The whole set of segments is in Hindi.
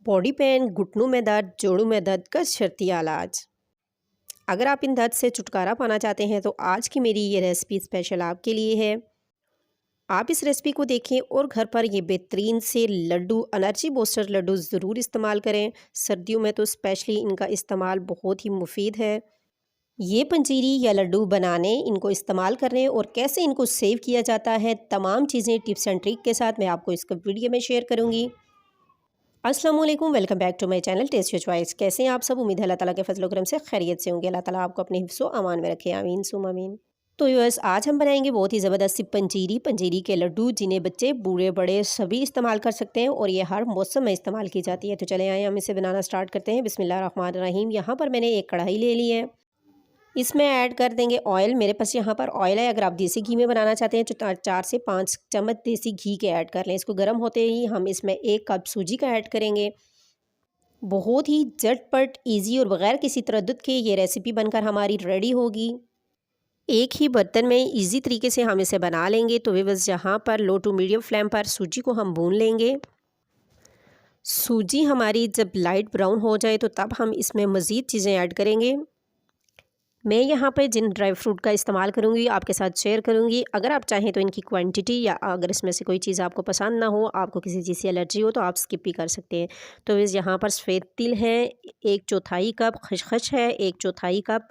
बॉडी पेन, घुटनों में दर्द, जोड़ों में दर्द का शर्ती इलाज। अगर आप इन दर्द से छुटकारा पाना चाहते हैं तो आज की मेरी ये रेसिपी स्पेशल आपके लिए है। आप इस रेसिपी को देखें और घर पर ये बेहतरीन से लड्डू, एनर्जी बूस्टर लड्डू ज़रूर इस्तेमाल करें। सर्दियों में तो स्पेशली इनका इस्तेमाल बहुत ही मुफीद है। ये पंजीरी या लड्डू बनाने, इनको इस्तेमाल करने और कैसे इनको सेव किया जाता है, तमाम चीज़ें टिप्स एंड ट्रिक के साथ मैं आपको इसको वीडियो में शेयर करूँगी। अस्सलाम वालेकुम, welcome back to my channel taste your choice. कैसे हैं आप सब? उम्मीद है अल्लाह ताला के फजल करम से खैरियत से होंगे। अल्लाह ताला आपको अपने हिफ्ज़ व अमान में रखे, आमीन सुम आमीन। तो व्यूअर्स, आज हम बनाएंगे बहुत ही ज़बरदस्त सी पंजीरी के लड्डू, जिन्हें बच्चे बूढ़े बड़े सभी इस्तेमाल कर सकते हैं और ये हर मौसम में इस्तेमाल की जाती है। तो चले आए हम इसे बनाना स्टार्ट करते हैं। बिस्मिल्लाह रहमान रहीम। यहाँ पर मैंने एक कढ़ाई ले ली है, इसमें ऐड कर देंगे ऑयल। मेरे पास यहाँ पर ऑयल है, अगर आप देसी घी में बनाना चाहते हैं तो 4 से 5 चम्मच देसी घी के ऐड कर लें। इसको गर्म होते ही हम इसमें 1 कप सूजी का ऐड करेंगे। बहुत ही झटपट, इजी और बग़ैर किसी तरद्दुद के ये रेसिपी बनकर हमारी रेडी होगी। एक ही बर्तन में इजी तरीके से हम इसे बना लेंगे। तो वे बस यहाँ पर लो टू मीडियम फ्लेम पर सूजी को हम भून लेंगे। सूजी हमारी जब लाइट ब्राउन हो जाए तो तब हम इसमें मज़ीद चीज़ें ऐड करेंगे। मैं यहाँ पर जिन ड्राई फ्रूट का इस्तेमाल करूँगी आपके साथ शेयर करूँगी। अगर आप चाहें तो इनकी क्वांटिटी, या अगर इसमें से कोई चीज़ आपको पसंद ना हो, आपको किसी चीज़ से एलर्जी हो, तो आप स्किप भी कर सकते हैं। तो इस यहाँ पर सफ़ेद तिल है, 1/4 कप खसखस है, 1/4 कप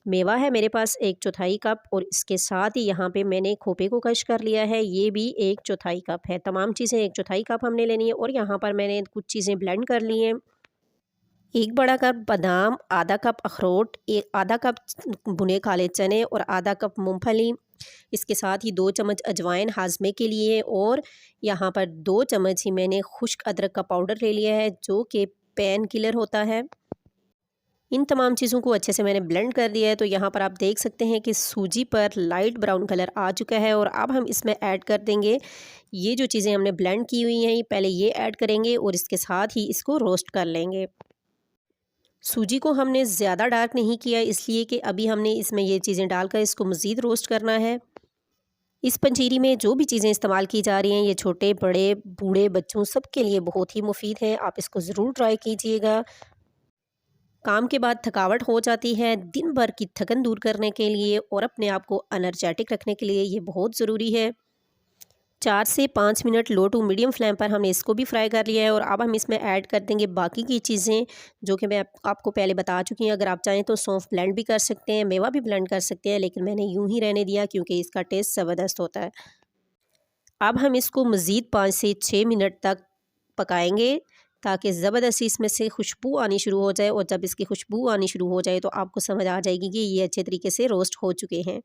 मेवा है मेरे पास, 1/4 कप, और इसके साथ ही यहाँ पे मैंने खोपे को क्रश कर लिया है, ये भी 1/4 कप है। तमाम चीज़ें 1/4 कप हमने लेनी है। और यहाँ पर मैंने कुछ चीज़ें ब्लेंड कर ली हैं। 1 बड़ा कप बादाम, आधा कप अखरोट, आधा कप भुने काले चने और आधा कप मूंगफली। इसके साथ ही 2 चम्मच अजवाइन हाजमे के लिए, और यहाँ पर 2 चम्मच ही मैंने खुश्क अदरक का पाउडर ले लिया है, जो कि पेन किलर होता है। इन तमाम चीज़ों को अच्छे से मैंने ब्लेंड कर दिया है। तो यहाँ पर आप देख सकते हैं कि सूजी पर लाइट ब्राउन कलर आ चुका है। और अब हम इसमें ऐड कर देंगे ये जो चीज़ें हमने ब्लेंड की हुई हैं, पहले ये ऐड करेंगे और इसके साथ ही इसको रोस्ट कर लेंगे। सूजी को हमने ज़्यादा डार्क नहीं किया, इसलिए कि अभी हमने इसमें ये चीज़ें डालकर इसको मज़ीद रोस्ट करना है। इस पंजीरी में जो भी चीज़ें इस्तेमाल की जा रही हैं, ये छोटे बड़े बूढ़े बच्चों सब के लिए बहुत ही मुफीद है। आप इसको ज़रूर ट्राई कीजिएगा। काम के बाद थकावट हो जाती है, दिन भर की थकन दूर करने के लिए और अपने आप को एनर्जेटिक रखने के लिए ये बहुत ज़रूरी है। 4 से 5 minute low to medium flame पर हमने इसको भी फ्राई कर लिया है। और अब हम इसमें ऐड कर देंगे बाकी की चीज़ें, जो कि मैं आपको पहले बता चुकी हूँ। अगर आप चाहें तो सौंफ ब्लेंड भी कर सकते हैं, मेवा भी ब्लेंड कर सकते हैं, लेकिन मैंने यूं ही रहने दिया क्योंकि इसका टेस्ट ज़बरदस्त होता है। अब हम इसको मज़ीद 5 से 6 मिनट तक पकाएंगे, ताकि ज़बरदस्त इसमें से खुशबू आनी शुरू हो जाए। और जब इसकी खुशबू आनी शुरू हो जाए तो आपको समझ आ जाएगी कि ये अच्छे तरीके से रोस्ट हो चुके हैं।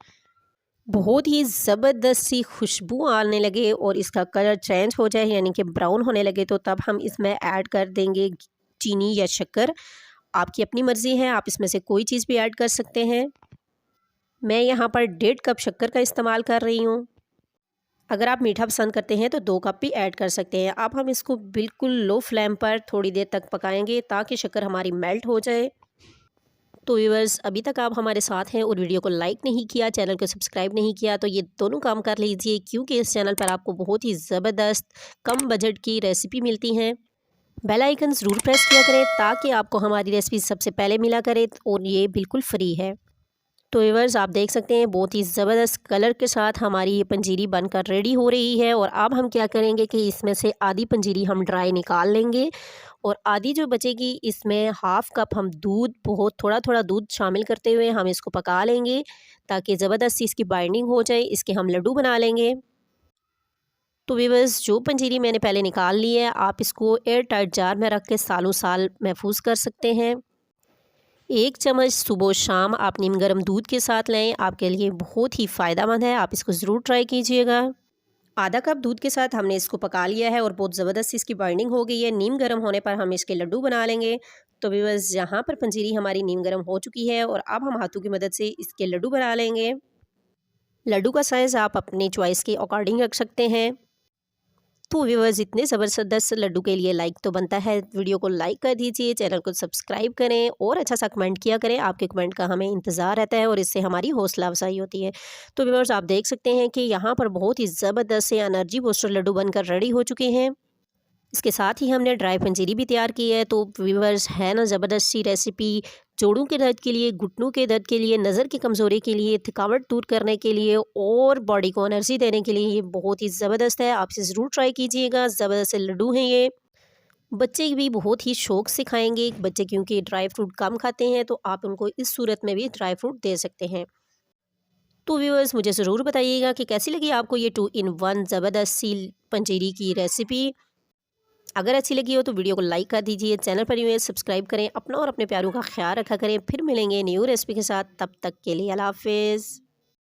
बहुत ही ज़बरदस्त सी खुशबू आने लगे और इसका कलर चेंज हो जाए, यानी कि ब्राउन होने लगे, तो तब हम इसमें ऐड कर देंगे चीनी या शक्कर। आपकी अपनी मर्ज़ी है, आप इसमें से कोई चीज़ भी ऐड कर सकते हैं। मैं यहाँ पर 1.5 कप शक्कर का इस्तेमाल कर रही हूँ। अगर आप मीठा पसंद करते हैं तो 2 कप भी ऐड कर सकते हैं। अब हम इसको बिल्कुल लो फ्लेम पर थोड़ी देर तक पकाएंगे, ताकि शक्कर हमारी मेल्ट हो जाए। तो व्यूअर्स, अभी तक आप हमारे साथ हैं और वीडियो को लाइक नहीं किया, चैनल को सब्सक्राइब नहीं किया, तो ये दोनों काम कर लीजिए, क्योंकि इस चैनल पर आपको बहुत ही ज़बरदस्त कम बजट की रेसिपी मिलती हैं। बेल आइकन ज़रूर प्रेस किया करें, ताकि आपको हमारी रेसिपी सबसे पहले मिला करे, और ये बिल्कुल फ्री है। तो व्यूअर्स, आप देख सकते हैं बहुत ही ज़बरदस्त कलर के साथ हमारी ये पंजीरी बनकर रेडी हो रही है। और अब हम क्या करेंगे कि इसमें से आधी पंजीरी हम ड्राई निकाल लेंगे, और आधी जो बचेगी इसमें हाफ़ कप हम दूध, बहुत थोड़ा थोड़ा दूध शामिल करते हुए हम इसको पका लेंगे, ताकि ज़बरदस्त इसकी बाइंडिंग हो जाए। इसके हम लड्डू बना लेंगे। तो व्यूअर्स, जो पंजीरी मैंने पहले निकाल ली है, आप इसको एयर टाइट जार में रख के सालों साल महफूज कर सकते हैं। 1 चम्मच सुबह शाम आप नीम गर्म दूध के साथ लें, आपके लिए बहुत ही फ़ायदेमंद है। आप इसको ज़रूर ट्राई कीजिएगा। आधा कप दूध के साथ हमने इसको पका लिया है और बहुत ज़बरदस्त इसकी बाइंडिंग हो गई है। नीम गर्म होने पर हम इसके लड्डू बना लेंगे। तो व्यूअर्स, यहाँ पर पंजीरी हमारी नीम गर्म हो चुकी है और अब हम हाथों की मदद से इसके लड्डू बना लेंगे। लड्डू का साइज़ आप अपनी चॉइस के अकॉर्डिंग रख सकते हैं। तो व्यूअर्स, इतने ज़बरदस्त लड्डू के लिए लाइक तो बनता है, वीडियो को लाइक कर दीजिए, चैनल को सब्सक्राइब करें और अच्छा सा कमेंट किया करें। आपके कमेंट का हमें इंतज़ार रहता है और इससे हमारी हौसला अफजाई होती है। तो व्यूअर्स, आप देख सकते हैं कि यहाँ पर बहुत ही ज़बरदस्त से एनर्जी बूस्टर लड्डू बनकर रेडी हो चुके हैं। इसके साथ ही हमने ड्राई पंजीरी भी तैयार की है। तो व्यूअर्स, है ना ज़बरदस्त सी रेसिपी। जोड़ों के दर्द के लिए, घुटनों के दर्द के लिए, नज़र की कमज़ोरी के लिए, थकावट दूर करने के लिए और बॉडी को एनर्जी देने के लिए ये बहुत ही ज़बरदस्त है। आप इसे ज़रूर ट्राई कीजिएगा। ज़बरदस्त से लड्डू हैं ये। बच्चे भी बहुत ही शौक से खाएंगे। बच्चे क्योंकि ड्राई फ्रूट कम खाते हैं, तो आप उनको इस सूरत में भी ड्राई फ्रूट दे सकते हैं। तो व्यूअर्स, मुझे ज़रूर बताइएगा कि कैसी लगी आपको ये 2 इन 1 ज़बरदस्त सी पंजीरी की रेसिपी। अगर अच्छी लगी हो तो वीडियो को लाइक कर दीजिए। चैनल पर न्यू है सब्सक्राइब करें। अपना और अपने प्यारों का ख्याल रखा करें। फिर मिलेंगे न्यू रेसिपी के साथ। तब तक के लिए अल्लाह हाफ़िज़।